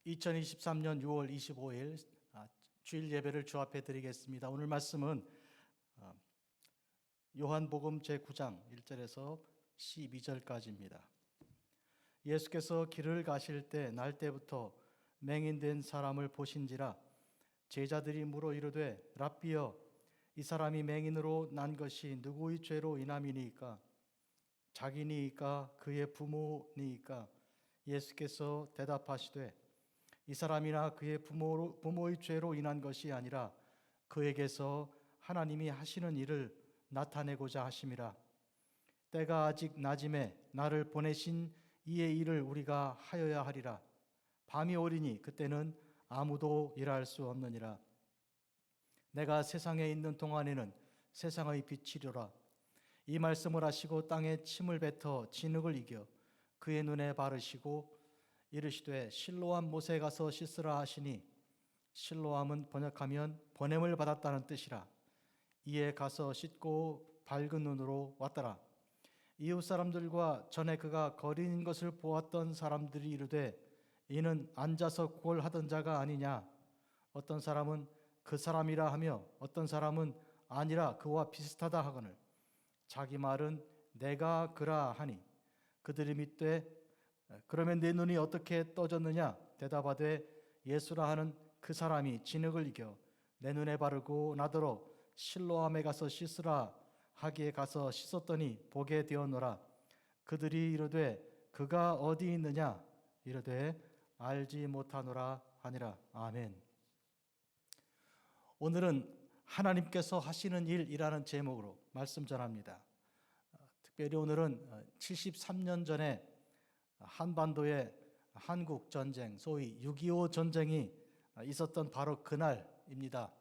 2023년 6월 25일 주일 예배를 주 앞에 드리겠습니다. 오늘 말씀은 요한복음 제9장 1절에서 12절까지입니다. 예수께서 길을 가실 때 날 때부터 맹인된 사람을 보신지라 제자들이 물어 이르되 랍비여 이 사람이 맹인으로 난 것이 누구의 죄로 인함이니이까 자기니이까 그의 부모니이까 예수께서 대답하시되 이 사람이나 그의 부모의 죄로 인한 것이 아니라 그에게서 하나님이 하시는 일을 나타내고자 하심이라. 때가 아직 낮음에 나를 보내신 이의 일을 우리가 하여야 하리라. 밤이 오리니 그때는 아무도 일할 수 없느니라. 내가 세상에 있는 동안에는 세상의 빛이리라. 이 말씀을 하시고 땅에 침을 뱉어 진흙을 이겨 그의 눈에 바르시고 이르시되 실로암 못에 가서 씻으라 하시니 실로암은 번역하면 보냄을 받았다는 뜻이라. 이에 가서 씻고 밝은 눈으로 왔더라. 이웃 사람들과 전에 그가 거리는 것을 보았던 사람들이 이르되 이는 앉아서 구걸하던 자가 아니냐. 어떤 사람은 그 사람이라 하며 어떤 사람은 아니라 그와 비슷하다 하거늘 자기 말은 내가 그라 하니 그들이 묻되 그러면 내 눈이 어떻게 떠졌느냐. 대답하되 예수라 하는 그 사람이 진흙을 이겨 내 눈에 바르고 나더러 실로암에 가서 씻으라 하기에 가서 씻었더니 보게 되었노라. 그들이 이르되 그가 어디 있느냐. 이르되 알지 못하노라 하니라. 아멘. 오늘은 하나님께서 하시는 일이라는 제목으로 말씀 전합니다. 특별히 오늘은 73년 전에 한반도의 한국 전쟁, 소위 6.25 전쟁이 있었던 바로 그날입니다.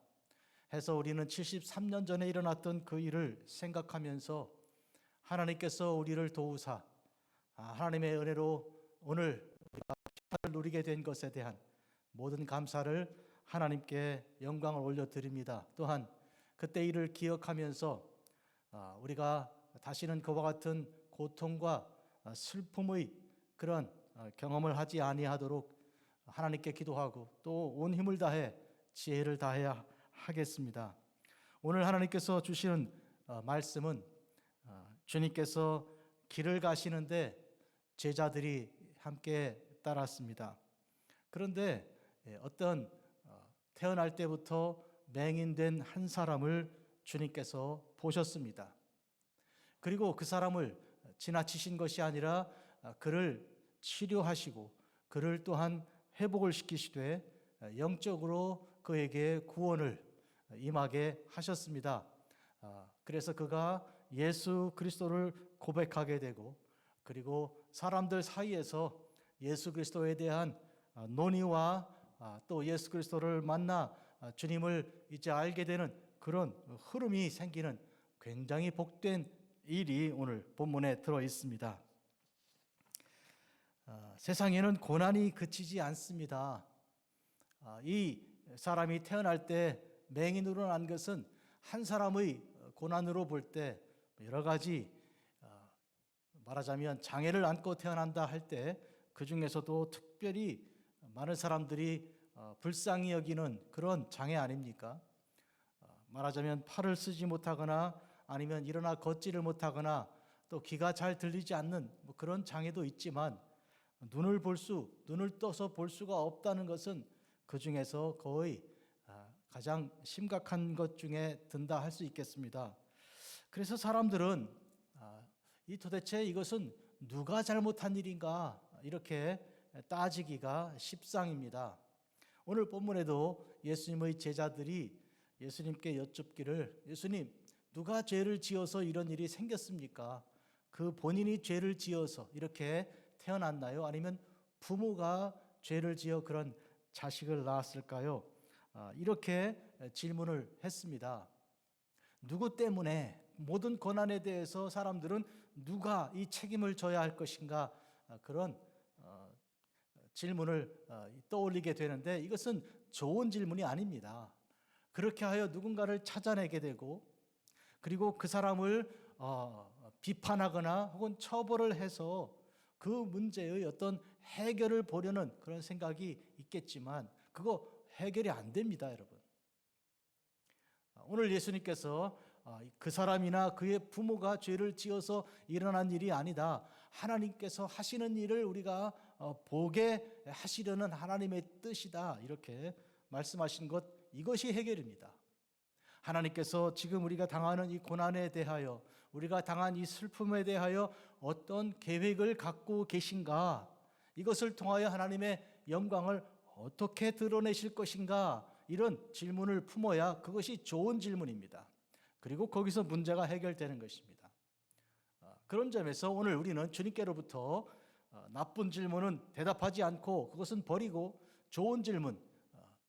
해서 우리는 73년 전에 일어났던 그 일을 생각하면서 하나님께서 우리를 도우사 하나님의 은혜로 오늘 우리가 누리게 된 것에 대한 모든 감사를 하나님께 영광을 올려드립니다. 또한 그때 일을 기억하면서 우리가 다시는 그와 같은 고통과 슬픔의 그런 경험을 하지 아니하도록 하나님께 기도하고 또 온 힘을 다해 지혜를 다해야 하겠습니다. 오늘 하나님께서 주시는 말씀은 주님께서 길을 가시는데 제자들이 함께 따랐습니다. 그런데 어떤 태어날 때부터 맹인된 한 사람을 주님께서 보셨습니다. 그리고 그 사람을 지나치신 것이 아니라 그를 치료하시고 그를 또한 회복을 시키시되 영적으로 그에게 구원을 임하게 하셨습니다. 그래서 그가 예수 그리스도를 고백하게 되고 그리고 사람들 사이에서 예수 그리스도에 대한 논의와 또 예수 그리스도를 만나 주님을 이제 알게 되는 그런 흐름이 생기는 굉장히 복된 일이 오늘 본문에 들어 있습니다. 세상에는 고난이 그치지 않습니다. 이 사람이 태어날 때 맹인으로 난 것은 한 사람의 고난으로 볼 때 여러 가지 말하자면 장애를 안고 태어난다 할 때 그 중에서도 특별히 많은 사람들이 불쌍히 여기는 그런 장애 아닙니까? 말하자면 팔을 쓰지 못하거나 아니면 일어나 걷지를 못하거나 또 귀가 잘 들리지 않는 그런 장애도 있지만 눈을 떠서 볼 수가 없다는 것은 그 중에서 거의 가장 심각한 것 중에 든다 할 수 있겠습니다. 그래서 사람들은 도대체 이것은 누가 잘못한 일인가 이렇게 따지기가 십상입니다. 오늘 본문에도 예수님의 제자들이 예수님께 여쭙기를 예수님 누가 죄를 지어서 이런 일이 생겼습니까? 그 본인이 죄를 지어서 이렇게 태어났나요? 아니면 부모가 죄를 지어 그런 자식을 낳았을까요? 이렇게 질문을 했습니다. 누구 때문에 모든 고난에 대해서 사람들은 누가 이 책임을 져야 할 것인가 그런 질문을 떠올리게 되는데 이것은 좋은 질문이 아닙니다. 그렇게 하여 누군가를 찾아내게 되고 그리고 그 사람을 비판하거나 혹은 처벌을 해서 그 문제의 어떤 해결을 보려는 그런 생각이 있겠지만 그거 해결이 안 됩니다, 여러분. 오늘 예수님께서 그 사람이나 그의 부모가 죄를 지어서 일어난 일이 아니다. 하나님께서 하시는 일을 우리가 보게 하시려는 하나님의 뜻이다. 이렇게 말씀하신 것, 이것이 해결입니다. 하나님께서 지금 우리가 당하는 이 고난에 대하여, 우리가 당한 이 슬픔에 대하여 어떤 계획을 갖고 계신가? 이것을 통하여 하나님의 영광을 어떻게 드러내실 것인가? 이런 질문을 품어야 그것이 좋은 질문입니다. 그리고 거기서 문제가 해결되는 것입니다. 그런 점에서 오늘 우리는 주님께로부터 나쁜 질문은 대답하지 않고 그것은 버리고 좋은 질문,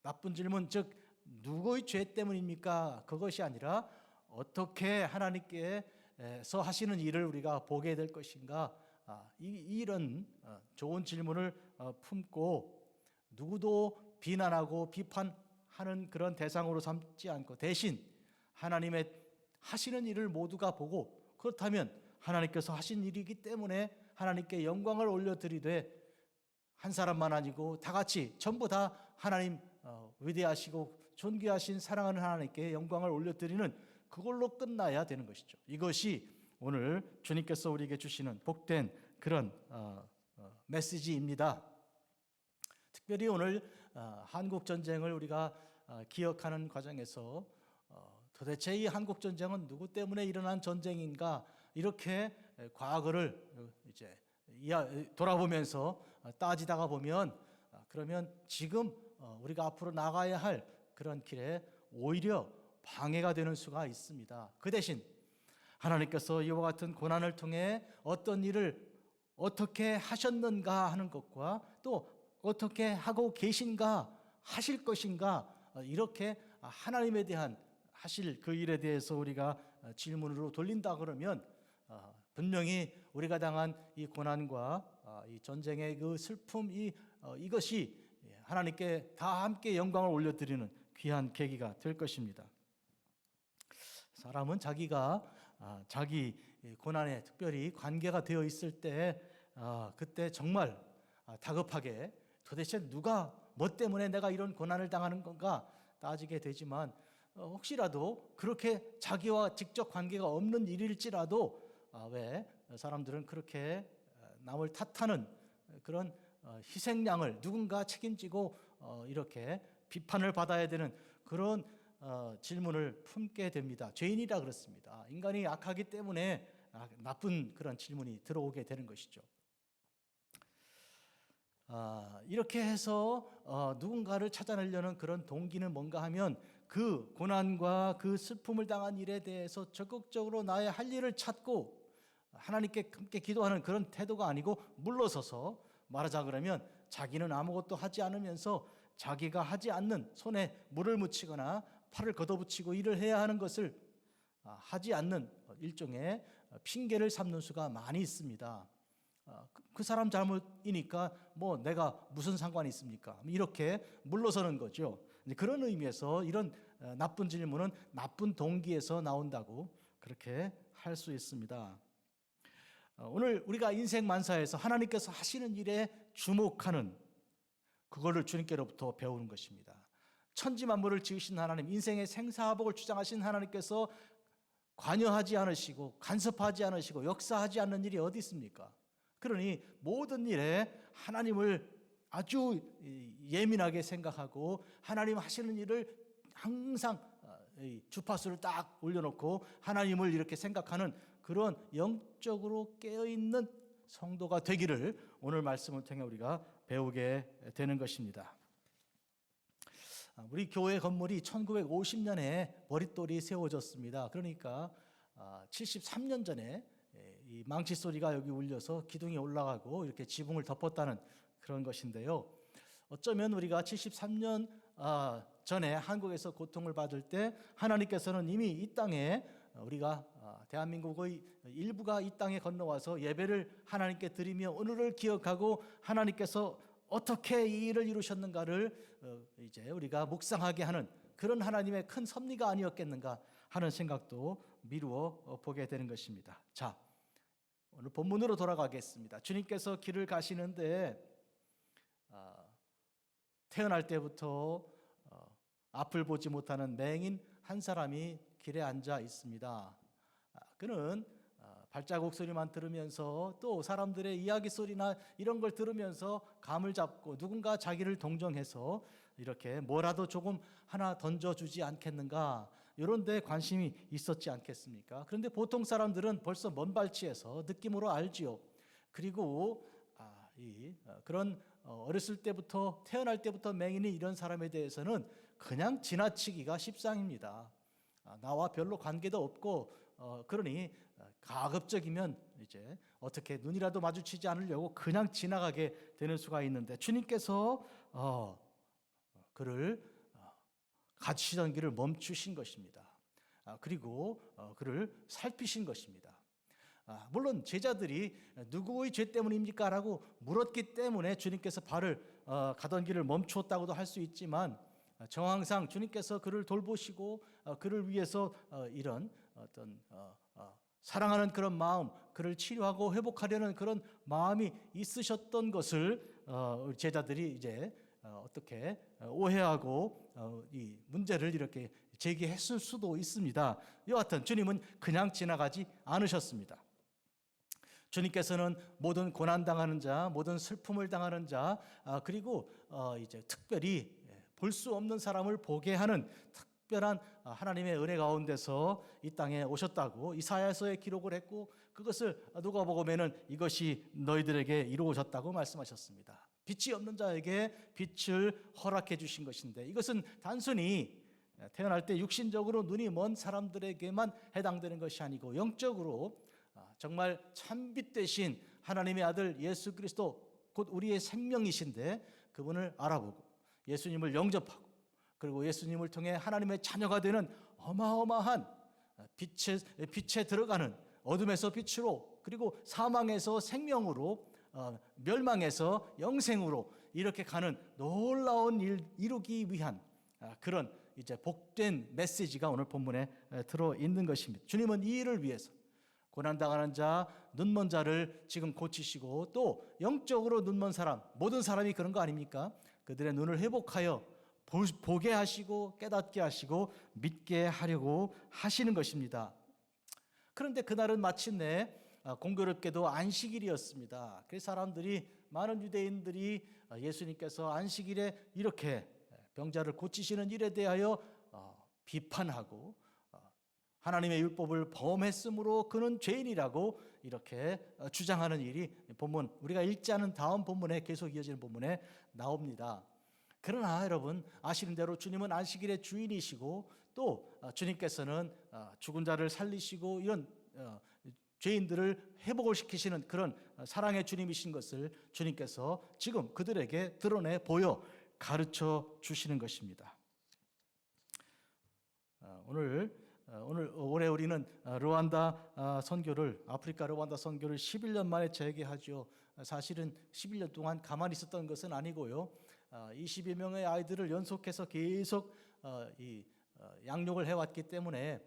나쁜 질문, 즉 누구의 죄 때문입니까? 그것이 아니라 어떻게 하나님께서 하시는 일을 우리가 보게 될 것인가? 이런 좋은 질문을 품고 누구도 비난하고 비판하는 그런 대상으로 삼지 않고 대신 하나님의 하시는 일을 모두가 보고, 그렇다면 하나님께서 하신 일이기 때문에 하나님께 영광을 올려드리되, 한 사람만 아니고 다 같이 전부 다 하나님 위대하시고 존귀하신 사랑하는 하나님께 영광을 올려드리는 그걸로 끝나야 되는 것이죠. 이것이 오늘 주님께서 우리에게 주시는 복된 그런 메시지입니다. 특별히 오늘 한국 전쟁을 우리가 기억하는 과정에서 도대체 이 한국 전쟁은 누구 때문에 일어난 전쟁인가, 이렇게 과거를 이제 돌아보면서 따지다가 보면, 그러면 지금 우리가 앞으로 나가야 할 그런 길에 오히려 방해가 되는 수가 있습니다. 그 대신 하나님께서 이와 같은 고난을 통해 어떤 일을 어떻게 하셨는가 하는 것과 또 어떻게 하고 계신가, 하실 것인가, 이렇게 하나님에 대한 하실 그 일에 대해서 우리가 질문으로 돌린다 그러면 분명히 우리가 당한 이 고난과 이 전쟁의 그 슬픔, 이것이 하나님께 다 함께 영광을 올려드리는 귀한 계기가 될 것입니다. 사람은 자기가 자기 고난에 특별히 관계가 되어 있을 때 그때 정말 다급하게 도대체 누가 뭐 때문에 내가 이런 고난을 당하는 건가 따지게 되지만, 혹시라도 그렇게 자기와 직접 관계가 없는 일일지라도 왜 사람들은 그렇게 남을 탓하는 그런 희생양을 누군가 책임지고 이렇게 비판을 받아야 되는 그런 질문을 품게 됩니다. 죄인이라 그렇습니다. 인간이 악하기 때문에 나쁜 그런 질문이 들어오게 되는 것이죠. 이렇게 해서 누군가를 찾아내려는 그런 동기는 뭔가 하면 그 고난과 그 슬픔을 당한 일에 대해서 적극적으로 나의 할 일을 찾고 하나님께 함께 기도하는 그런 태도가 아니고, 물러서서 말하자 그러면 자기는 아무것도 하지 않으면서 자기가 하지 않는, 손에 물을 묻히거나 팔을 걷어붙이고 일을 해야 하는 것을 하지 않는 일종의 핑계를 삼는 수가 많이 있습니다. 그 사람 잘못이니까 뭐 내가 무슨 상관이 있습니까? 이렇게 물러서는 거죠. 그런 의미에서 이런 나쁜 질문은 나쁜 동기에서 나온다고 그렇게 할 수 있습니다. 오늘 우리가 인생 만사에서 하나님께서 하시는 일에 주목하는 그거를 주님께로부터 배우는 것입니다. 천지 만물을 지으신 하나님, 인생의 생사화복을 주장하신 하나님께서 관여하지 않으시고 간섭하지 않으시고 역사하지 않는 일이 어디 있습니까? 그러니 모든 일에 하나님을 아주 예민하게 생각하고 하나님 하시는 일을 항상 주파수를 딱 올려놓고 하나님을 이렇게 생각하는 그런 영적으로 깨어있는 성도가 되기를 오늘 말씀을 통해 우리가 배우게 되는 것입니다. 우리 교회 건물이 1950년에 머릿돌이 세워졌습니다. 그러니까 73년 전에 이 망치 소리가 여기 울려서 기둥이 올라가고 이렇게 지붕을 덮었다는 그런 것인데요. 어쩌면 우리가 73년 전에 한국에서 고통을 받을 때 하나님께서는 이미 이 땅에 우리가 대한민국의 일부가 이 땅에 건너와서 예배를 하나님께 드리며 오늘을 기억하고 하나님께서 어떻게 이 일을 이루셨는가를 이제 우리가 묵상하게 하는 그런 하나님의 큰 섭리가 아니었겠는가 하는 생각도 미루어 보게 되는 것입니다. 자, 오늘 본문으로 돌아가겠습니다. 주님께서 길을 가시는데 태어날 때부터 앞을 보지 못하는 맹인 한 사람이 길에 앉아 있습니다. 그는 발자국 소리만 들으면서 또 사람들의 이야기 소리나 이런 걸 들으면서 감을 잡고 누군가 자기를 동정해서 이렇게 뭐라도 조금 하나 던져주지 않겠는가, 이런 데 관심이 있었지 않겠습니까? 그런데 보통 사람들은 벌써 먼 발치에서 느낌으로 알지요. 그리고 그런 어렸을 때부터 태어날 때부터 맹인이 이런 사람에 대해서는 그냥 지나치기가 십상입니다. 나와 별로 관계도 없고 그러니 가급적이면 이제 어떻게 눈이라도 마주치지 않으려고 그냥 지나가게 되는 수가 있는데, 주님께서 그를 가시던 길을 멈추신 것입니다. 그리고 그를 살피신 것입니다. 물론 제자들이 누구의 죄 때문입니까? 라고 물었기 때문에 주님께서 발을 가던 길을 멈추었다고도 할 수 있지만, 정황상 주님께서 그를 돌보시고 그를 위해서 이런 어떤 사랑하는 그런 마음, 그를 치료하고 회복하려는 그런 마음이 있으셨던 것을 제자들이 이제 어떻게 오해하고 이 문제를 이렇게 제기했을 수도 있습니다. 여하튼 주님은 그냥 지나가지 않으셨습니다. 주님께서는 모든 고난 당하는 자, 모든 슬픔을 당하는 자, 그리고 이제 특별히 볼 수 없는 사람을 보게 하는 특별한 하나님의 은혜 가운데서 이 땅에 오셨다고 이사야서에 기록을 했고, 그것을 누가복음에는 이것이 너희들에게 이루어졌다고 말씀하셨습니다. 빛이 없는 자에게 빛을 허락해 주신 것인데, 이것은 단순히 태어날 때 육신적으로 눈이 먼 사람들에게만 해당되는 것이 아니고 영적으로 정말 참빛 되신 하나님의 아들 예수 그리스도, 곧 우리의 생명이신데 그분을 알아보고 예수님을 영접하고 그리고 예수님을 통해 하나님의 자녀가 되는 어마어마한 빛에 들어가는, 어둠에서 빛으로, 그리고 사망에서 생명으로, 멸망에서 영생으로 이렇게 가는 놀라운 일 이루기 위한 그런 이제 복된 메시지가 오늘 본문에 들어 있는 것입니다. 주님은 이 일을 위해서 고난당하는 자, 눈먼 자를 지금 고치시고, 또 영적으로 눈먼 사람, 모든 사람이 그런 거 아닙니까? 그들의 눈을 회복하여 보게 하시고 깨닫게 하시고 믿게 하려고 하시는 것입니다. 그런데 그날은 마침내 공교롭게도 안식일이었습니다. 그래서 사람들이, 많은 유대인들이 예수님께서 안식일에 이렇게 병자를 고치시는 일에 대하여 비판하고 하나님의 율법을 범했으므로 그는 죄인이라고 이렇게 주장하는 일이 본문, 우리가 읽지 않은 다음 본문에 계속 이어지는 본문에 나옵니다. 그러나 여러분 아시는 대로 주님은 안식일의 주인이시고, 또 주님께서는 죽은 자를 살리시고 이런 죄인들을 회복을 시키시는 그런 사랑의 주님이신 것을 주님께서 지금 그들에게 드러내 보여 가르쳐 주시는 것입니다. 올해 우리는 르완다 선교를, 아프리카 르완다 선교를 11년 만에 재개하죠. 사실은 11년 동안 가만히 있었던 것은 아니고요. 20여 명의 아이들을 연속해서 계속 양육을 해왔기 때문에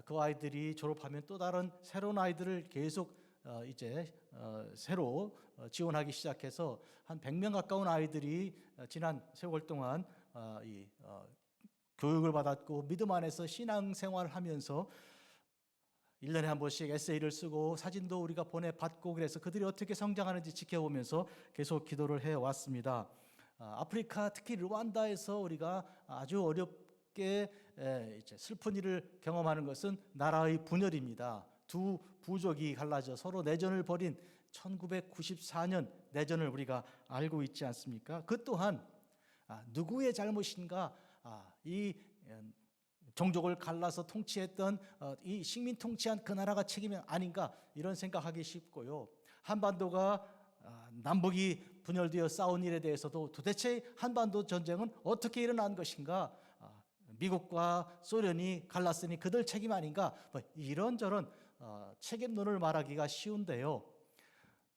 그 아이들이 졸업하면 또 다른 새로운 아이들을 계속 이제 새로 지원하기 시작해서 한 100명 가까운 아이들이 지난 세월 동안 교육을 받았고 믿음 안에서 신앙생활을 하면서 1년에 한 번씩 에세이를 쓰고 사진도 우리가 보내받고, 그래서 그들이 어떻게 성장하는지 지켜보면서 계속 기도를 해왔습니다. 아프리카, 특히 르완다에서 우리가 아주 어렵게 이제 슬픈 일을 경험하는 것은 나라의 분열입니다. 두 부족이 갈라져 서로 내전을 벌인 1994년 내전을 우리가 알고 있지 않습니까? 그 또한 누구의 잘못인가? 이 종족을 갈라서 통치했던 이 식민 통치한 그 나라가 책임이 아닌가, 이런 생각하기 쉽고요. 한반도가 남북이 분열되어 싸운 일에 대해서도 도대체 한반도 전쟁은 어떻게 일어난 것인가? 미국과 소련이 갈랐으니 그들 책임 아닌가? 이런저런 책임론을 말하기가 쉬운데요.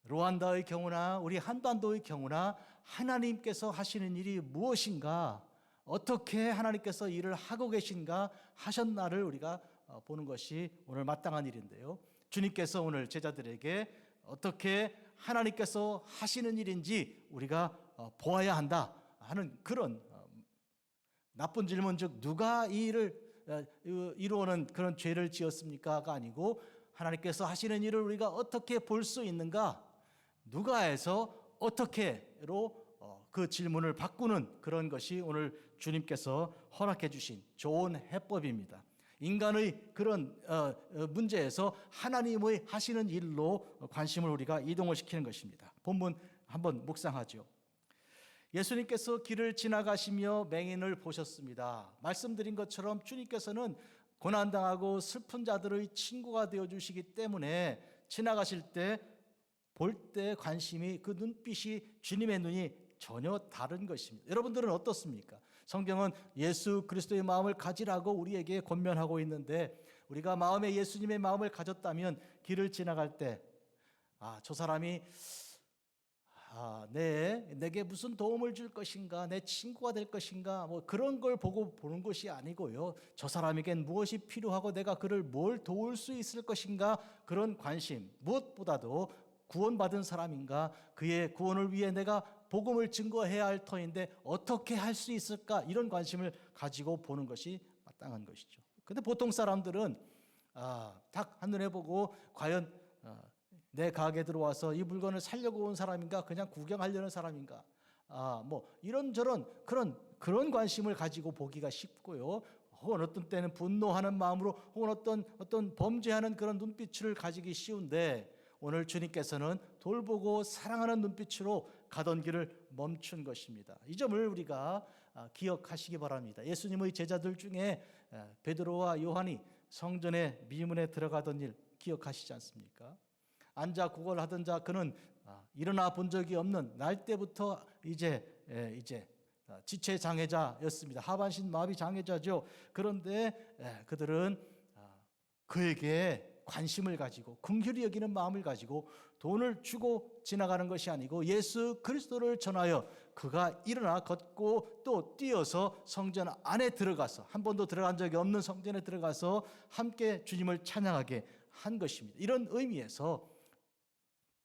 르완다의 경우나 우리 한반도의 경우나 하나님께서 하시는 일이 무엇인가, 어떻게 하나님께서 일을 하고 계신가 하셨나를 우리가 보는 것이 오늘 마땅한 일인데요. 주님께서 오늘 제자들에게 어떻게 하나님께서 하시는 일인지 우리가 보아야 한다 하는 그런 나쁜 질문, 즉 누가 이 일을 이루어는 그런 죄를 지었습니까가 아니고 하나님께서 하시는 일을 우리가 어떻게 볼 수 있는가, 누가에서 어떻게로 그 질문을 바꾸는 그런 것이 오늘 주님께서 허락해 주신 좋은 해법입니다. 인간의 그런 문제에서 하나님의 하시는 일로 관심을 우리가 이동을 시키는 것입니다. 본문 한번 묵상하죠. 예수님께서 길을 지나가시며 맹인을 보셨습니다. 말씀드린 것처럼 주님께서는 고난당하고 슬픈 자들의 친구가 되어주시기 때문에 지나가실 때 볼 때 관심이, 그 눈빛이, 주님의 눈이 전혀 다른 것입니다. 여러분들은 어떻습니까? 성경은 예수 그리스도의 마음을 가지라고 우리에게 권면하고 있는데, 우리가 마음에 예수님의 마음을 가졌다면 길을 지나갈 때 저 사람이 내게 무슨 도움을 줄 것인가, 내 친구가 될 것인가, 뭐 그런 걸 보고 보는 것이 아니고요, 저 사람에겐 무엇이 필요하고 내가 그를 뭘 도울 수 있을 것인가, 그런 관심, 무엇보다도 구원받은 사람인가, 그의 구원을 위해 내가 복음을 증거해야 할 터인데 어떻게 할 수 있을까, 이런 관심을 가지고 보는 것이 마땅한 것이죠. 근데 보통 사람들은 딱 한눈에 보고 과연 내 가게에 들어와서 이 물건을 살려고 온 사람인가, 그냥 구경하려는 사람인가, 뭐 이런저런 그런 관심을 가지고 보기가 쉽고요. 혹은 어떤 때는 분노하는 마음으로, 혹은 어떤 범죄하는 그런 눈빛을 가지기 쉬운데, 오늘 주님께서는 돌보고 사랑하는 눈빛으로 가던 길을 멈춘 것입니다. 이 점을 우리가 기억하시기 바랍니다. 예수님의 제자들 중에 베드로와 요한이 성전의 미문에 들어가던 일 기억하시지 않습니까? 앉아 구걸하던 자, 그는 일어나 본 적이 없는 날 때부터 이제 지체 장애자였습니다. 하반신 마비 장애자죠. 그런데 그들은 그에게 관심을 가지고 긍휼히 여기는 마음을 가지고 돈을 주고 지나가는 것이 아니고 예수 그리스도를 전하여 그가 일어나 걷고 또 뛰어서 성전 안에 들어가서, 한 번도 들어간 적이 없는 성전에 들어가서 함께 주님을 찬양하게 한 것입니다. 이런 의미에서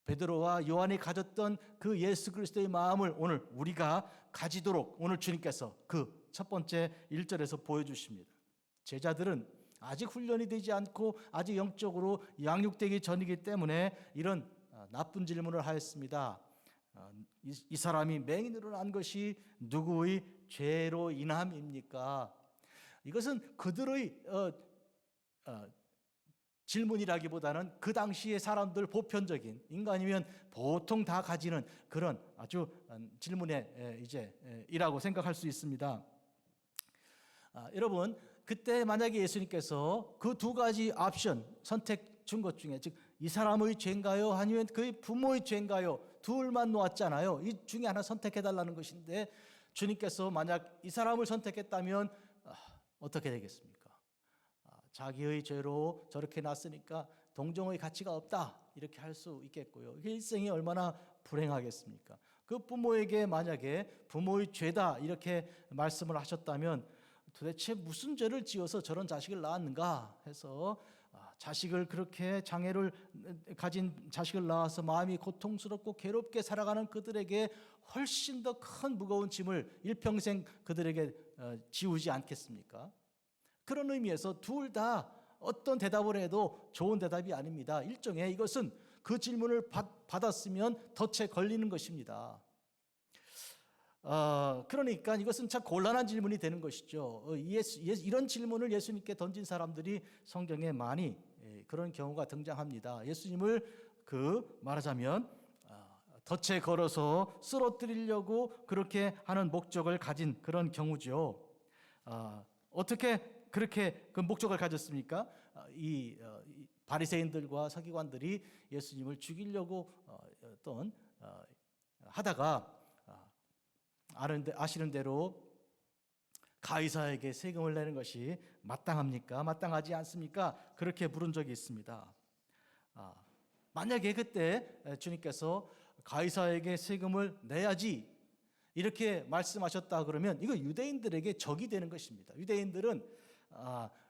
베드로와 요한이 가졌던 그 예수 그리스도의 마음을 오늘 우리가 가지도록 오늘 주님께서 그 첫 번째 1절에서 보여주십니다. 제자들은 아직 훈련이 되지 않고 아직 영적으로 양육되기 전이기 때문에 이런 나쁜 질문을 하였습니다. 이 사람이 맹인으로 난 것이 누구의 죄로 인함입니까? 이것은 그들의 질문이라기보다는 그 당시의 사람들 보편적인, 인간이면 보통 다 가지는 그런 아주 질문의 이라고 생각할 수 있습니다. 여러분, 그때 만약에 예수님께서 그 두 가지 옵션 선택 준 것 중에, 즉 이 사람의 죄인가요, 아니면 그의 부모의 죄인가요, 둘만 놓았잖아요. 이 중에 하나 선택해 달라는 것인데, 주님께서 만약 이 사람을 선택했다면 어떻게 되겠습니까? 자기의 죄로 저렇게 났으니까 동정의 가치가 없다, 이렇게 할 수 있겠고요. 일생이 얼마나 불행하겠습니까? 그 부모에게 만약에 부모의 죄다 이렇게 말씀을 하셨다면 도대체 무슨 죄를 지어서 저런 자식을 낳았는가 해서 자식을, 그렇게 장애를 가진 자식을 낳아서 마음이 고통스럽고 괴롭게 살아가는 그들에게 훨씬 더 큰 무거운 짐을 일평생 그들에게 지우지 않겠습니까? 그런 의미에서 둘 다 어떤 대답을 해도 좋은 대답이 아닙니다. 일종의 이것은 그 질문을 받았으면 덫에 걸리는 것입니다. 그러니까 이것은 참 곤란한 질문이 되는 것이죠. 이런 질문을 예수님께 던진 사람들이 성경에 많이 그런 경우가 등장합니다. 예수님을 말하자면 덫에 걸어서 쓰러뜨리려고 그렇게 하는 목적을 가진 그런 경우죠. 어떻게 그렇게 그 목적을 가졌습니까? 이 바리새인들과 서기관들이 예수님을 죽이려고 하다가 아시는 대로 가이사에게 세금을 내는 것이 마땅합니까? 마땅하지 않습니까? 그렇게 물은 적이 있습니다. 만약에 그때 주님께서 가이사에게 세금을 내야지 이렇게 말씀하셨다 그러면 이거 유대인들에게 적이 되는 것입니다. 유대인들은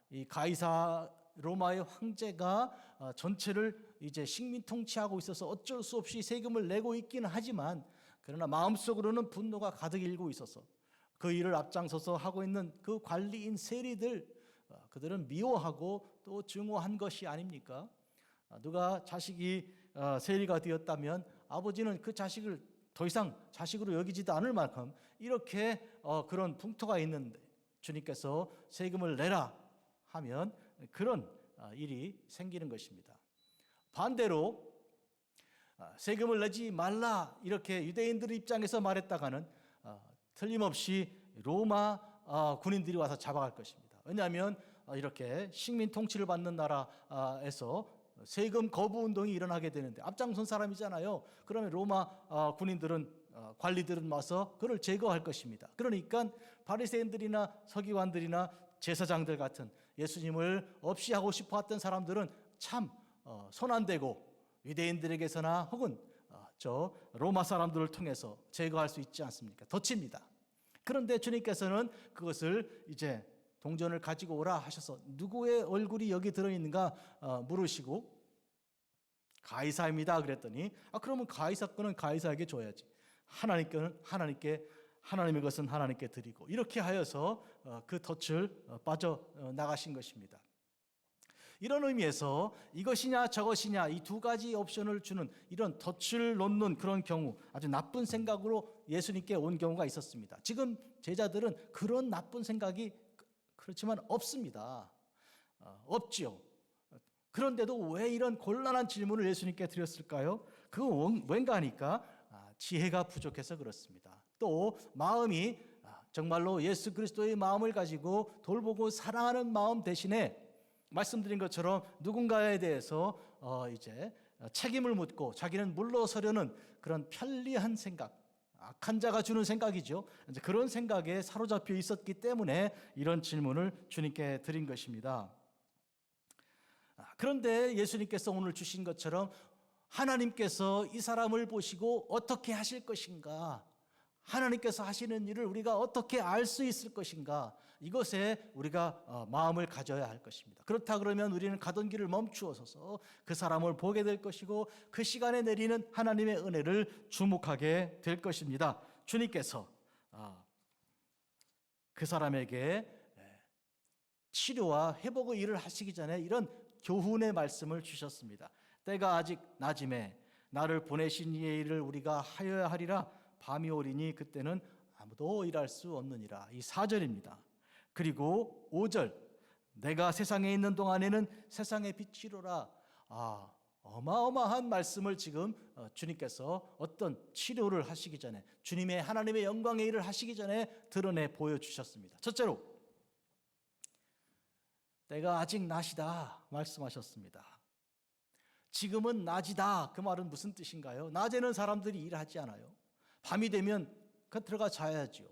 이 가이사 로마의 황제가 전체를 이제 식민 통치하고 있어서 어쩔 수 없이 세금을 내고 있기는 하지만, 그러나 마음속으로는 분노가 가득 일고 있어서 그 일을 앞장서서 하고 있는 그 관리인 세리들, 그들은 미워하고 또 증오한 것이 아닙니까? 누가 자식이 세리가 되었다면 아버지는 그 자식을 더 이상 자식으로 여기지도 않을 만큼 이렇게 그런 풍토가 있는데, 주님께서 세금을 내라 하면 그런 일이 생기는 것입니다. 반대로 세금을 내지 말라 이렇게 유대인들 입장에서 말했다가는 틀림없이 로마 군인들이 와서 잡아갈 것입니다. 왜냐하면 이렇게 식민 통치를 받는 나라에서 세금 거부 운동이 일어나게 되는데 앞장선 사람이잖아요. 그러면 로마 군인들은 관리들은 와서 그를 제거할 것입니다. 그러니까 바리새인들이나 서기관들이나 제사장들 같은 예수님을 없이 하고 싶어 했던 사람들은 참 손 안 대고 유대인들에게서나 혹은 저 로마 사람들을 통해서 제거할 수 있지 않습니까? 덧칩니다. 그런데 주님께서는 그것을 이제 동전을 가지고 오라 하셔서 누구의 얼굴이 여기 들어있는가 물으시고, 가이사입니다 그랬더니 그러면 가이사 거는 가이사에게 줘야지, 하나님 거는 하나님께, 하나님의 것은 하나님께 드리고, 이렇게 하여서 그 덫을 빠져나가신 것입니다. 이런 의미에서 이것이냐 저것이냐 이 두 가지 옵션을 주는 이런 덫을 놓는 그런 경우, 아주 나쁜 생각으로 예수님께 온 경우가 있었습니다. 지금 제자들은 그런 나쁜 생각이 그렇지만 없습니다. 없지요. 그런데도 왜 이런 곤란한 질문을 예수님께 드렸을까요? 그건 왠가 하니까 지혜가 부족해서 그렇습니다. 또 마음이 정말로 예수 그리스도의 마음을 가지고 돌보고 사랑하는 마음 대신에 말씀드린 것처럼 누군가에 대해서 이제 책임을 묻고 자기는 물러서려는 그런 편리한 생각, 악한 자가 주는 생각이죠. 이제 그런 생각에 사로잡혀 있었기 때문에 이런 질문을 주님께 드린 것입니다. 그런데 예수님께서 오늘 주신 것처럼 하나님께서 이 사람을 보시고 어떻게 하실 것인가, 하나님께서 하시는 일을 우리가 어떻게 알 수 있을 것인가, 이것에 우리가 마음을 가져야 할 것입니다. 그렇다 그러면 우리는 가던 길을 멈추어서서 그 사람을 보게 될 것이고 그 시간에 내리는 하나님의 은혜를 주목하게 될 것입니다. 주님께서 그 사람에게 치료와 회복의 일을 하시기 전에 이런 교훈의 말씀을 주셨습니다. 때가 아직 낮음에 나를 보내신 이의 일을 우리가 하여야 하리라. 밤이 오리니 그때는 아무도 일할 수 없느니라. 이 4절입니다. 그리고 5절, 내가 세상에 있는 동안에는 세상의 빛이로라. 어마어마한 말씀을 지금 주님께서 어떤 치료를 하시기 전에, 주님의 하나님의 영광의 일을 하시기 전에 드러내 보여주셨습니다. 첫째로, 때가 아직 낮이다 말씀하셨습니다. 지금은 낮이다, 그 말은 무슨 뜻인가요? 낮에는 사람들이 일하지 않아요. 밤이 되면 들어가 자야지요.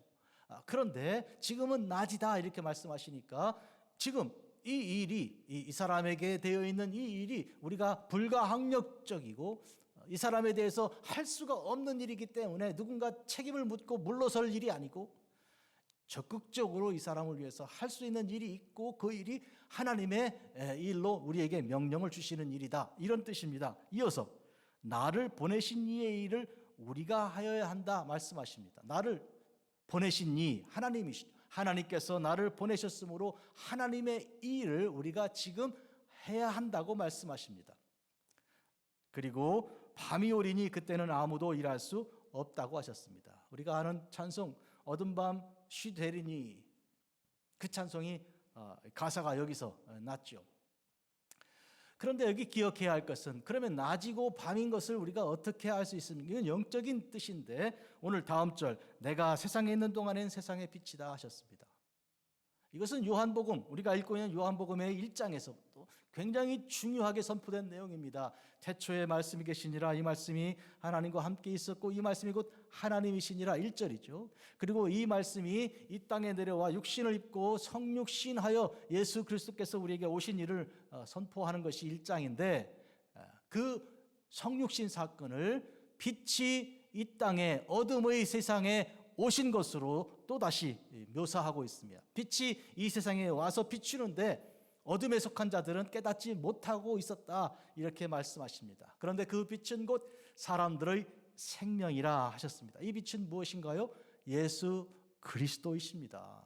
그런데 지금은 낮이다 이렇게 말씀하시니까 지금 이 일이, 이 사람에게 되어 있는 이 일이 우리가 불가항력적이고 이 사람에 대해서 할 수가 없는 일이기 때문에 누군가 책임을 묻고 물러설 일이 아니고 적극적으로 이 사람을 위해서 할 수 있는 일이 있고 그 일이 하나님의 일로 우리에게 명령을 주시는 일이다, 이런 뜻입니다. 이어서 나를 보내신 이의 일을 우리가 하여야 한다 말씀하십니다. 나를 보내신 이 하나님이시죠. 하나님께서 나를 보내셨으므로 하나님의 일을 우리가 지금 해야 한다고 말씀하십니다. 그리고 밤이 오리니 그때는 아무도 일할 수 없다고 하셨습니다. 우리가 아는 찬송 어둠 밤 쉬되리니, 그 찬송이 가사가 여기서 났죠. 그런데 여기 기억해야 할 것은, 그러면 낮이고 밤인 것을 우리가 어떻게 알 수 있습니까? 이건 영적인 뜻인데 오늘 다음 절, 내가 세상에 있는 동안엔 세상의 빛이다 하셨습니다. 이것은 요한복음, 우리가 읽고 있는 요한복음의 1장에서부터 굉장히 중요하게 선포된 내용입니다. 태초에 말씀이 계시니라, 이 말씀이 하나님과 함께 있었고 이 말씀이 곧 하나님이시니라, 1절이죠. 그리고 이 말씀이 이 땅에 내려와 육신을 입고 성육신하여 예수 그리스도께서 우리에게 오신 일을 선포하는 것이 1장인데, 그 성육신 사건을 빛이 이 땅에 어둠의 세상에 오신 것으로 또다시 묘사하고 있습니다. 빛이 이 세상에 와서 비추는데 어둠에 속한 자들은 깨닫지 못하고 있었다. 이렇게 말씀하십니다. 그런데 그 빛은 곧 사람들의 생명이라 하셨습니다. 이 빛은 무엇인가요? 예수 그리스도이십니다.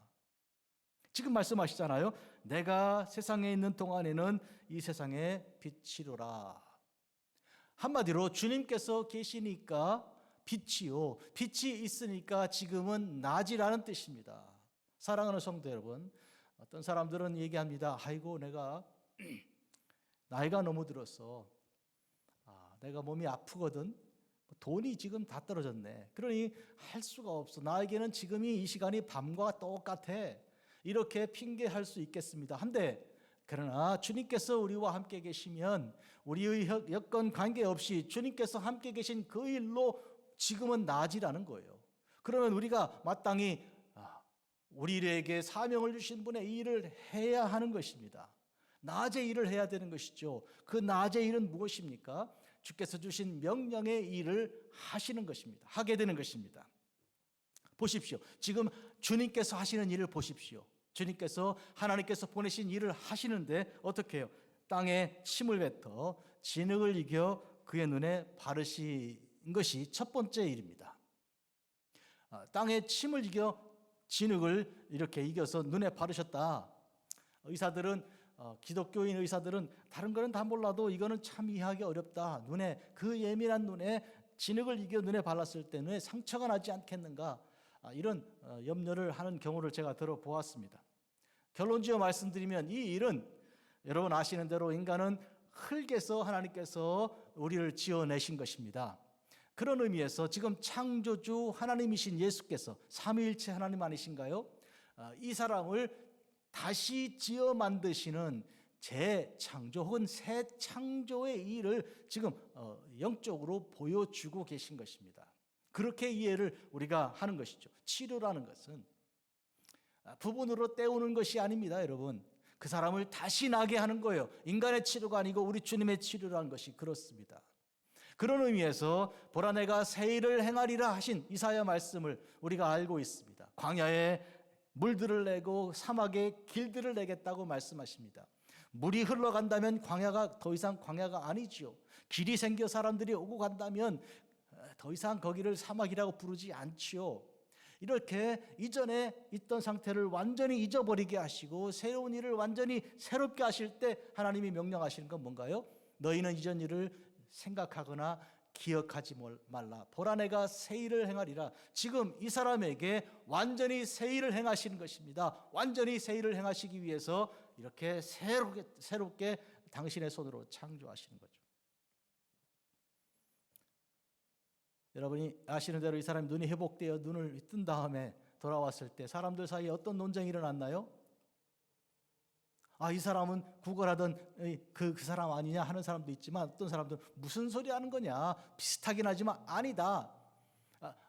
지금 말씀하시잖아요. 내가 세상에 있는 동안에는 이 세상의 빛이로라. 한마디로 주님께서 계시니까 빛이요. 빛이 있으니까 지금은 낮이라는 뜻입니다. 사랑하는 성도 여러분, 어떤 사람들은 얘기합니다. 아이고, 내가 나이가 너무 들었어. 내가 몸이 아프거든. 돈이 지금 다 떨어졌네. 그러니 할 수가 없어. 나에게는 지금이 이 시간이 밤과 똑같아. 이렇게 핑계할 수 있겠습니다. 한데 그러나 주님께서 우리와 함께 계시면 우리의 여건 관계없이 주님께서 함께 계신 그 일로 지금은 낮이라는 거예요. 그러면 우리가 마땅히 우리에게 사명을 주신 분의 일을 해야 하는 것입니다. 낮의 일을 해야 되는 것이죠. 그 낮의 일은 무엇입니까? 주께서 주신 명령의 일을 하시는 것입니다. 하게 되는 것입니다. 보십시오. 지금 주님께서 하시는 일을 보십시오. 주님께서 하나님께서 보내신 일을 하시는데 어떻게 해요? 땅에 침을 뱉어 진흙을 이겨 그의 눈에 바르신 것이 첫 번째 일입니다. 땅에 침을 이겨 진흙을 이렇게 이겨서 눈에 바르셨다. 의사들은 기독교인 의사들은 다른 거는 다 몰라도 이거는 참 이해하기 어렵다. 눈에 그 예민한 눈에 진흙을 이겨 눈에 발랐을 때 눈에 상처가 나지 않겠는가? 이런 염려를 하는 경우를 제가 들어보았습니다. 결론지어 말씀드리면 이 일은 여러분 아시는 대로 인간은 흙에서 하나님께서 우리를 지어내신 것입니다. 그런 의미에서 지금 창조주 하나님이신 예수께서 삼위일체 하나님 아니신가요? 이 사람을 다시 지어 만드시는 재창조 혹은 새 창조의 일을 지금 영적으로 보여주고 계신 것입니다. 그렇게 이해를 우리가 하는 것이죠. 치료라는 것은 부분으로 때우는 것이 아닙니다, 여러분. 그 사람을 다시 나게 하는 거예요. 인간의 치료가 아니고 우리 주님의 치료라는 것이 그렇습니다. 그런 의미에서 보라 내가 새 일을 행하리라 하신 이사야 말씀을 우리가 알고 있습니다. 광야에 물들을 내고 사막에 길들을 내겠다고 말씀하십니다. 물이 흘러간다면 광야가 더 이상 광야가 아니지요. 길이 생겨 사람들이 오고 간다면 더 이상 거기를 사막이라고 부르지 않지요. 이렇게 이전에 있던 상태를 완전히 잊어버리게 하시고 새로운 일을 완전히 새롭게 하실 때 하나님이 명령하시는 건 뭔가요? 너희는 이전 일을 생각하거나 기억하지 말라. 보라 내가 새 일을 행하리라. 지금 이 사람에게 완전히 새 일을 행하시는 것입니다. 완전히 새 일을 행하시기 위해서 이렇게 새롭게 당신의 손으로 창조하시는 거죠. 여러분이 아시는 대로 이 사람이 눈이 회복되어 눈을 뜬 다음에 돌아왔을 때 사람들 사이에 어떤 논쟁이 일어났나요? 이 사람은 구걸하던 그 사람 아니냐 하는 사람도 있지만 어떤 사람들은 무슨 소리 하는 거냐, 비슷하긴 하지만 아니다,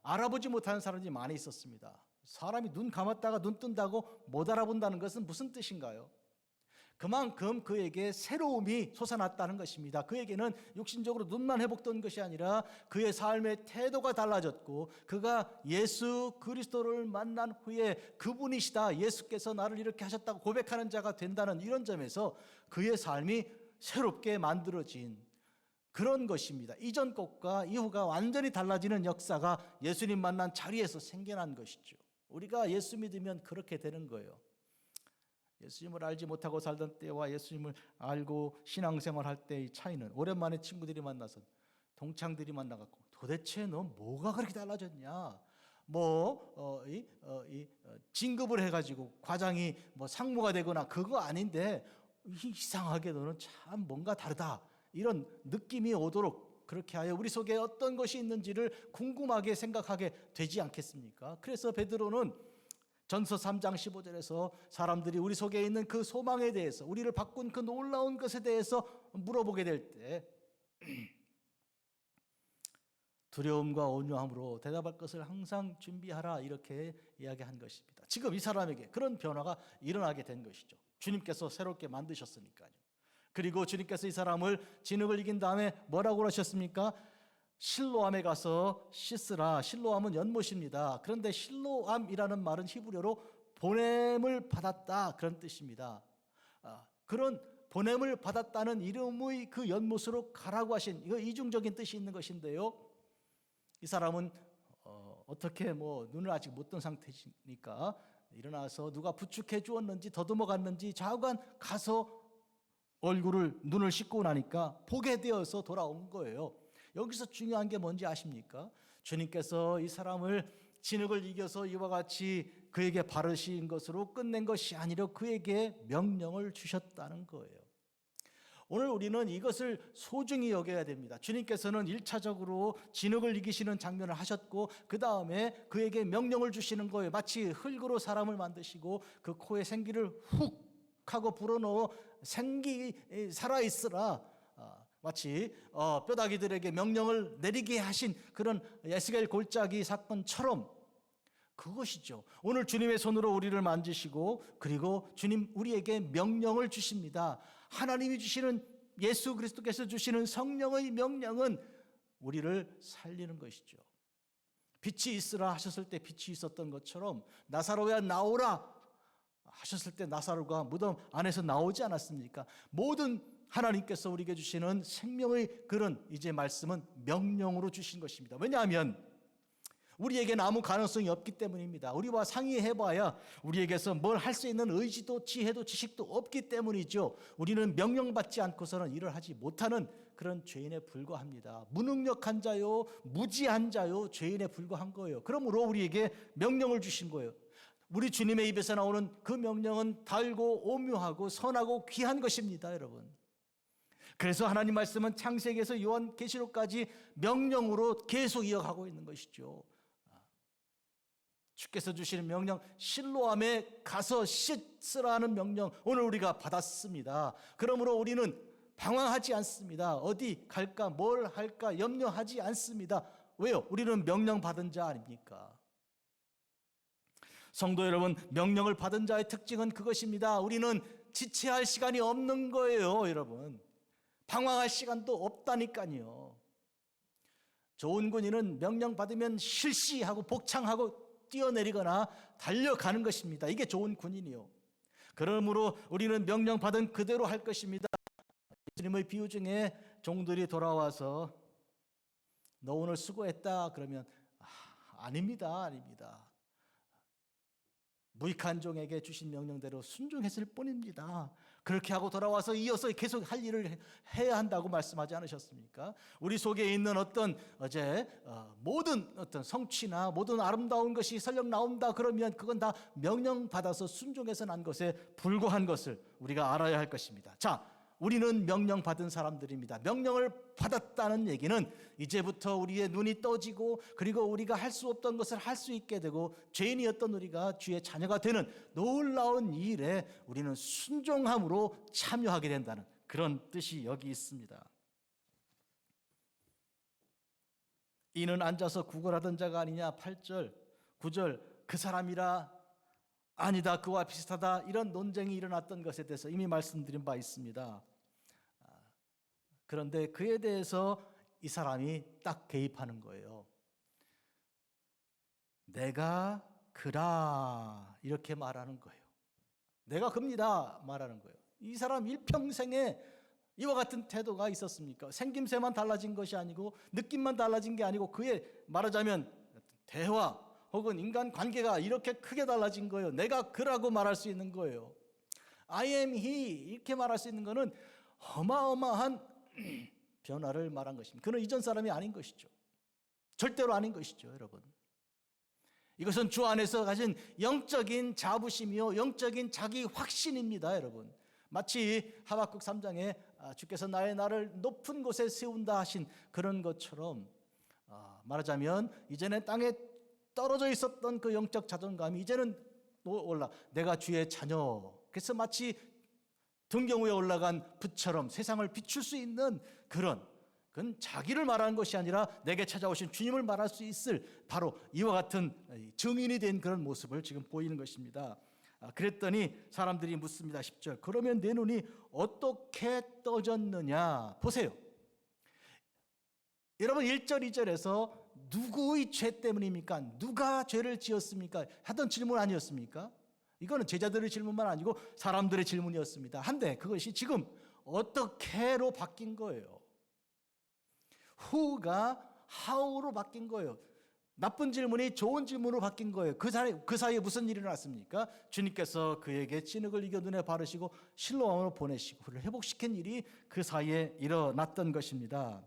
알아보지 못하는 사람들이 많이 있었습니다. 사람이 눈 감았다가 눈 뜬다고 못 알아본다는 것은 무슨 뜻인가요? 그만큼 그에게 새로움이 솟아났다는 것입니다. 그에게는 육신적으로 눈만 회복된 것이 아니라 그의 삶의 태도가 달라졌고 그가 예수 그리스도를 만난 후에 그분이시다, 예수께서 나를 이렇게 하셨다고 고백하는 자가 된다는 이런 점에서 그의 삶이 새롭게 만들어진 그런 것입니다. 이전 것과 이후가 완전히 달라지는 역사가 예수님 만난 자리에서 생겨난 것이죠. 우리가 예수 믿으면 그렇게 되는 거예요. 예수님을 알지 못하고 살던 때와 예수님을 알고 신앙생활 할 때의 차이는 오랜만에 친구들이 만나서 동창들이 만나갖고 도대체 너 뭐가 그렇게 달라졌냐? 진급을 해가지고 과장이 상무가 되거나 그거 아닌데 이상하게 너는 참 뭔가 다르다, 이런 느낌이 오도록 그렇게 하여 우리 속에 어떤 것이 있는지를 궁금하게 생각하게 되지 않겠습니까? 그래서 베드로는 전서 3장 15절에서 사람들이 우리 속에 있는 그 소망에 대해서, 우리를 바꾼 그 놀라운 것에 대해서 물어보게 될 때 두려움과 온유함으로 대답할 것을 항상 준비하라, 이렇게 이야기한 것입니다. 지금 이 사람에게 그런 변화가 일어나게 된 것이죠. 주님께서 새롭게 만드셨으니까요. 그리고 주님께서 이 사람을 진흙을 이긴 다음에 뭐라고 그러셨습니까? 실로암에 가서 씻으라. 실로암은 연못입니다. 그런데 실로암이라는 말은 히브리어로 보냄을 받았다, 그런 뜻입니다. 그런 보냄을 받았다는 이름의 그 연못으로 가라고 하신, 이거 이중적인 뜻이 있는 것인데요. 이 사람은 어떻게 눈을 아직 못 뜬 상태니까 일어나서 누가 부축해 주었는지 더듬어 갔는지 좌우간 가서 눈을 씻고 나니까 보게 되어서 돌아온 거예요. 여기서 중요한 게 뭔지 아십니까? 주님께서 이 사람을 진흙을 이겨서 이와 같이 그에게 바르신 것으로 끝낸 것이 아니라 그에게 명령을 주셨다는 거예요. 오늘 우리는 이것을 소중히 여겨야 됩니다. 주님께서는 1차적으로 진흙을 이기시는 장면을 하셨고 그 다음에 그에게 명령을 주시는 거예요. 마치 흙으로 사람을 만드시고 그 코에 생기를 훅 하고 불어넣어 살아있으라, 마치 뼈다귀들에게 명령을 내리게 하신 그런 에스겔 골짜기 사건처럼 그것이죠. 오늘 주님의 손으로 우리를 만지시고 그리고 주님 우리에게 명령을 주십니다. 하나님이 주시는, 예수 그리스도께서 주시는 성령의 명령은 우리를 살리는 것이죠. 빛이 있으라 하셨을 때 빛이 있었던 것처럼 나사로야 나오라 하셨을 때 나사로가 무덤 안에서 나오지 않았습니까? 모든 하나님께서 우리에게 주시는 생명의 그런 이제 말씀은 명령으로 주신 것입니다. 왜냐하면 우리에게는 아무 가능성이 없기 때문입니다. 우리와 상의해봐야 우리에게서 뭘 할 수 있는 의지도 지혜도 지식도 없기 때문이죠. 우리는 명령받지 않고서는 일을 하지 못하는 그런 죄인에 불과합니다. 무능력한 자요, 무지한 자요, 죄인에 불과한 거예요. 그러므로 우리에게 명령을 주신 거예요. 우리 주님의 입에서 나오는 그 명령은 달고 오묘하고 선하고 귀한 것입니다, 여러분. 그래서 하나님 말씀은 창세기에서 요한계시록까지 명령으로 계속 이어가고 있는 것이죠. 주께서 주시는 명령, 실로암에 가서 씻으라는 명령 오늘 우리가 받았습니다. 그러므로 우리는 방황하지 않습니다. 어디 갈까 뭘 할까 염려하지 않습니다. 왜요? 우리는 명령받은 자 아닙니까? 성도 여러분, 명령을 받은 자의 특징은 그것입니다. 우리는 지체할 시간이 없는 거예요, 여러분. 방황할 시간도 없다니까요. 좋은 군인은 명령받으면 실시하고 복창하고 뛰어내리거나 달려가는 것입니다. 이게 좋은 군인이요. 그러므로 우리는 명령받은 그대로 할 것입니다. 예수님의 비유 중에 종들이 돌아와서 너 오늘 수고했다 그러면 아닙니다. 무익한 종에게 주신 명령대로 순종했을 뿐입니다. 그렇게 하고 돌아와서 이어서 계속 할 일을 해야 한다고 말씀하지 않으셨습니까? 우리 속에 있는 모든 어떤 성취나 모든 아름다운 것이 설령 나온다 그러면 그건 다 명령받아서 순종해서 난 것에 불과한 것을 우리가 알아야 할 것입니다. 자, 우리는 명령받은 사람들입니다. 명령을 받았다는 얘기는 이제부터 우리의 눈이 떠지고 그리고 우리가 할 수 없던 것을 할 수 있게 되고 죄인이었던 우리가 주의 자녀가 되는 놀라운 이 일에 우리는 순종함으로 참여하게 된다는 그런 뜻이 여기 있습니다. 이는 앉아서 구걸하던 자가 아니냐 8절 9절 그 사람이라 아니다 그와 비슷하다 이런 논쟁이 일어났던 것에 대해서 이미 말씀드린 바 있습니다. 그런데 그에 대해서 이 사람이 딱 개입하는 거예요. 내가 그라 이렇게 말하는 거예요. 내가 겁니다 말하는 거예요. 이 사람 일평생에 이와 같은 태도가 있었습니까? 생김새만 달라진 것이 아니고 느낌만 달라진 게 아니고 그의 말하자면 대화 혹은 인간관계가 이렇게 크게 달라진 거예요. 내가 그라고 말할 수 있는 거예요. I am he 이렇게 말할 수 있는 것은 어마어마한 변화를 말한 것입니다. 그는 이전 사람이 아닌 것이죠. 절대로 아닌 것이죠, 여러분. 이것은 주 안에서 가진 영적인 자부심이요 영적인 자기 확신입니다, 여러분. 마치 하박국 3장에 주께서 나의 나를 높은 곳에 세운다 하신 그런 것처럼 말하자면 이전에 땅에 떨어져 있었던 그 영적 자존감이 이제는 올라 내가 주의 자녀. 그래서 마치 등경 위에 올라간 불처럼 세상을 비출 수 있는 그건 자기를 말하는 것이 아니라 내게 찾아오신 주님을 말할 수 있을 바로 이와 같은 증인이 된 그런 모습을 지금 보이는 것입니다. 그랬더니 사람들이 묻습니다. 10절 그러면 내 눈이 어떻게 떠졌느냐. 보세요. 여러분 1절 2절에서 누구의 죄 때문입니까? 누가 죄를 지었습니까? 하던 질문 아니었습니까? 이거는 제자들의 질문만 아니고 사람들의 질문이었습니다. 한데 그것이 지금 어떻게로 바뀐 거예요. who가 how로 바뀐 거예요. 나쁜 질문이 좋은 질문으로 바뀐 거예요. 그 사이에 무슨 일이 일어났습니까? 주님께서 그에게 진흙을 이겨 눈에 바르시고 실로암으로 보내시고 그를 회복시킨 일이 그 사이에 일어났던 것입니다.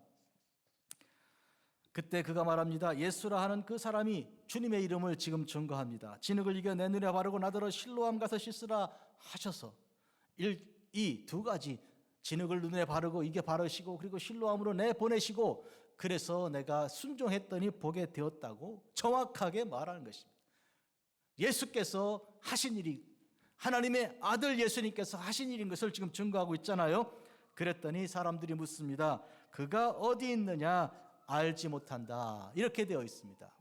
그때 그가 말합니다. 예수라 하는 그 사람이 주님의 이름을 지금 증거합니다. 진흙을 이겨 내 눈에 바르고 나더러 실로암 가서 씻으라 하셔서 이 두 가지, 진흙을 눈에 바르고 이게 바르시고 그리고 실로암으로 내 보내시고 그래서 내가 순종했더니 보게 되었다고 정확하게 말하는 것입니다. 예수께서 하신 일이, 하나님의 아들 예수님께서 하신 일인 것을 지금 증거하고 있잖아요. 그랬더니 사람들이 묻습니다. 그가 어디 있느냐 알지 못한다. 이렇게 되어 있습니다.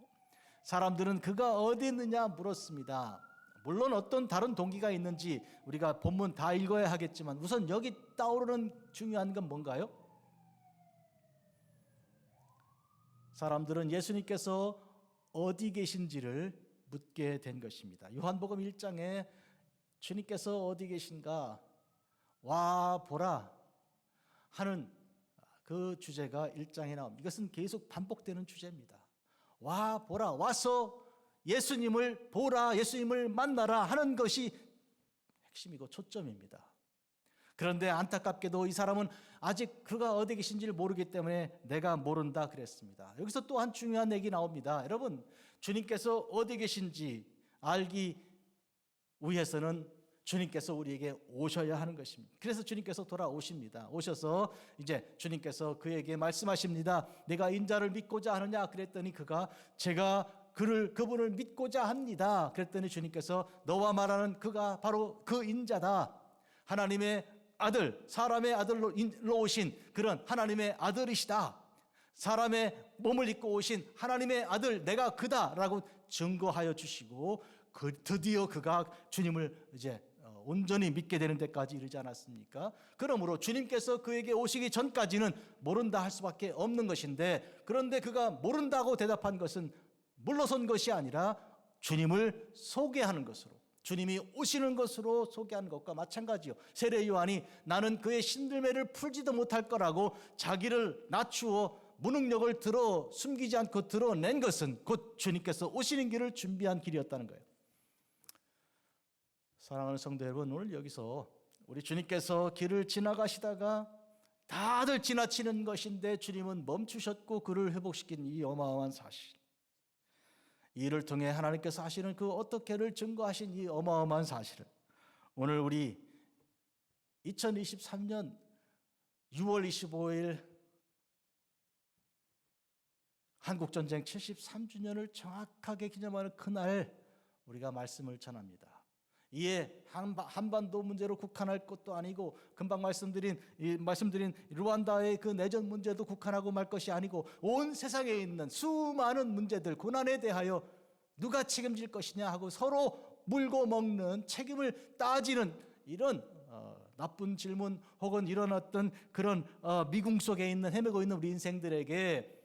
사람들은 그가 어디 있느냐 물었습니다. 물론 어떤 다른 동기가 있는지 우리가 본문 다 읽어야 하겠지만 우선 여기 떠오르는 중요한 건 뭔가요? 사람들은 예수님께서 어디 계신지를 묻게 된 것입니다. 요한복음 1장에 주님께서 어디 계신가 와 보라 하는 그 주제가 1장에 나옵니다. 이것은 계속 반복되는 주제입니다. 와 보라, 와서 예수님을 보라, 예수님을 만나라 하는 것이 핵심이고 초점입니다. 그런데 안타깝게도 이 사람은 아직 그가 어디 계신지를 모르기 때문에 내가 모른다 그랬습니다. 여기서 또 한 중요한 얘기 나옵니다. 여러분, 주님께서 어디 계신지 알기 위해서는 주님께서 우리에게 오셔야 하는 것입니다. 그래서 주님께서 돌아오십니다. 오셔서 이제 주님께서 그에게 말씀하십니다. 내가 인자를 믿고자 하느냐 그랬더니 제가 그분을 믿고자 합니다. 그랬더니 주님께서 너와 말하는 그가 바로 그 인자다. 하나님의 아들, 사람의 아들로 오신 그런 하나님의 아들이시다. 사람의 몸을 입고 오신 하나님의 아들, 내가 그다라고 증거하여 주시고 드디어 그가 주님을 이제 온전히 믿게 되는 데까지 이르지 않았습니까? 그러므로 주님께서 그에게 오시기 전까지는 모른다 할 수밖에 없는 것인데, 그런데 그가 모른다고 대답한 것은 물러선 것이 아니라 주님을 소개하는 것으로, 주님이 오시는 것으로 소개하는 것과 마찬가지요. 세례 요한이 나는 그의 신들매를 풀지도 못할 거라고 자기를 낮추어 무능력을 숨기지 않고 드러낸 것은 곧 주님께서 오시는 길을 준비한 길이었다는 거예요. 사랑하는 성도 여러분, 오늘 여기서 우리 주님께서 길을 지나가시다가 다들 지나치는 것인데 주님은 멈추셨고 그를 회복시킨 이 어마어마한 사실, 이를 통해 하나님께서 하시는 그 어떻게를 증거하신 이 어마어마한 사실을 오늘 우리 2023년 6월 25일 한국전쟁 73주년을 정확하게 기념하는 그날 우리가 말씀을 전합니다. 이에 한반도 문제로 국한할 것도 아니고 금방 말씀드린 루안다의 그 내전 문제도 국한하고 말 것이 아니고 온 세상에 있는 수많은 문제들, 고난에 대하여 누가 책임질 것이냐 하고 서로 물고 먹는, 책임을 따지는 이런 나쁜 질문 혹은 이런 어떤 그런 미궁 속에 헤매고 있는 우리 인생들에게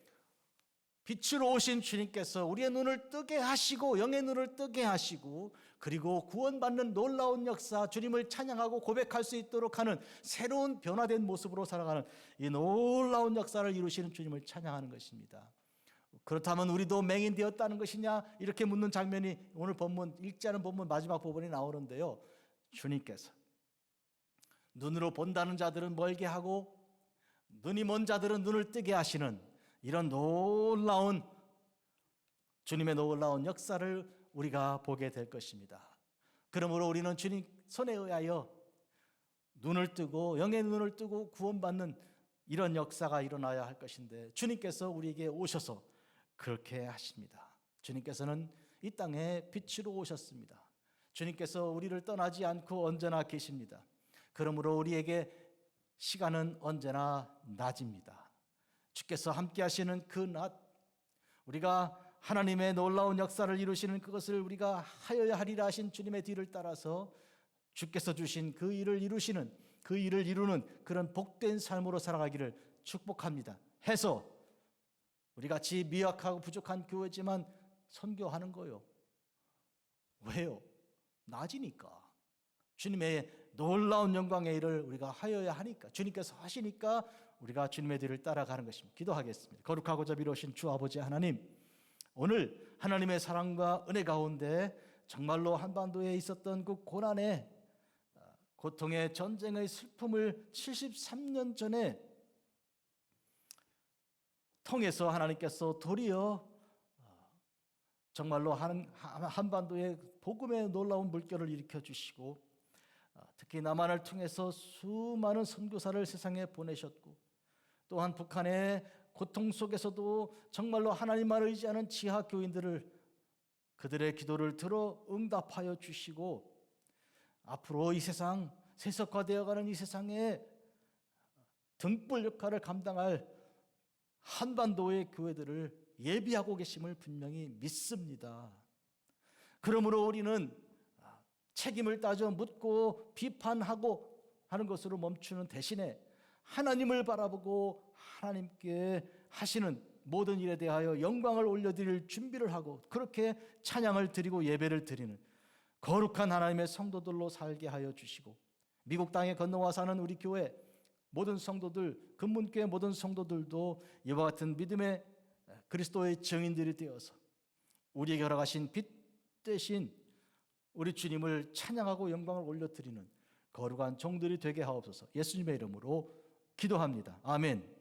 빛으로 오신 주님께서 우리의 눈을 뜨게 하시고 영의 눈을 뜨게 하시고 그리고 구원받는 놀라운 역사, 주님을 찬양하고 고백할 수 있도록 하는 새로운 변화된 모습으로 살아가는 이 놀라운 역사를 이루시는 주님을 찬양하는 것입니다. 그렇다면 우리도 맹인되었다는 것이냐 이렇게 묻는 장면이 오늘 읽지 않은 본문 마지막 부분에 나오는데요. 주님께서 눈으로 본다는 자들은 멀게 하고 눈이 먼 자들은 눈을 뜨게 하시는 이런 놀라운 주님의 놀라운 역사를 우리가 보게 될 것입니다. 그러므로 우리는 주님 손에 의하여 눈을 뜨고 영의 눈을 뜨고 구원받는 이런 역사가 일어나야 할 것인데 주님께서 우리에게 오셔서 그렇게 하십니다. 주님께서는 이 땅에 빛으로 오셨습니다. 주님께서 우리를 떠나지 않고 언제나 계십니다. 그러므로 우리에게 시간은 언제나 낮입니다. 주께서 함께 하시는 그 낮, 우리가 하나님의 놀라운 역사를 이루시는 그것을 우리가 하여야 하리라 하신 주님의 뒤를 따라서 주께서 주신 그 일을 이루시는, 그 일을 이루는 그런 복된 삶으로 살아가기를 축복합니다. 해서 우리 같이 미약하고 부족한 교회지만 선교하는 거요. 왜요? 낮이니까, 주님의 놀라운 영광의 일을 우리가 하여야 하니까, 주님께서 하시니까 우리가 주님의 뒤를 따라가는 것입니다. 기도하겠습니다. 거룩하고 자비로우신 주 아버지 하나님, 오늘 하나님의 사랑과 은혜 가운데 정말로 한반도에 있었던 그 고난의, 고통의, 전쟁의 슬픔을 73년 전에 통해서 하나님께서 도리어 정말로 한반도에 복음의 놀라운 물결을 일으켜 주시고, 특히 남한을 통해서 수많은 선교사를 세상에 보내셨고, 또한 북한의 고통 속에서도 정말로 하나님만 의지하는 지하 교인들을, 그들의 기도를 들어 응답하여 주시고, 앞으로 이 세상, 세속화되어가는 이 세상에 등불 역할을 감당할 한반도의 교회들을 예비하고 계심을 분명히 믿습니다. 그러므로 우리는 책임을 따져 묻고 비판하고 하는 것으로 멈추는 대신에 하나님을 바라보고 하나님께 하시는 모든 일에 대하여 영광을 올려드릴 준비를 하고, 그렇게 찬양을 드리고 예배를 드리는 거룩한 하나님의 성도들로 살게 하여 주시고, 미국 땅에 건너와 사는 우리 교회 모든 성도들, 금문교회 모든 성도들도 이와 같은 믿음의 그리스도의 증인들이 되어서 우리에게 허락하신 빛 대신 우리 주님을 찬양하고 영광을 올려드리는 거룩한 종들이 되게 하옵소서. 예수님의 이름으로 기도합니다. 아멘.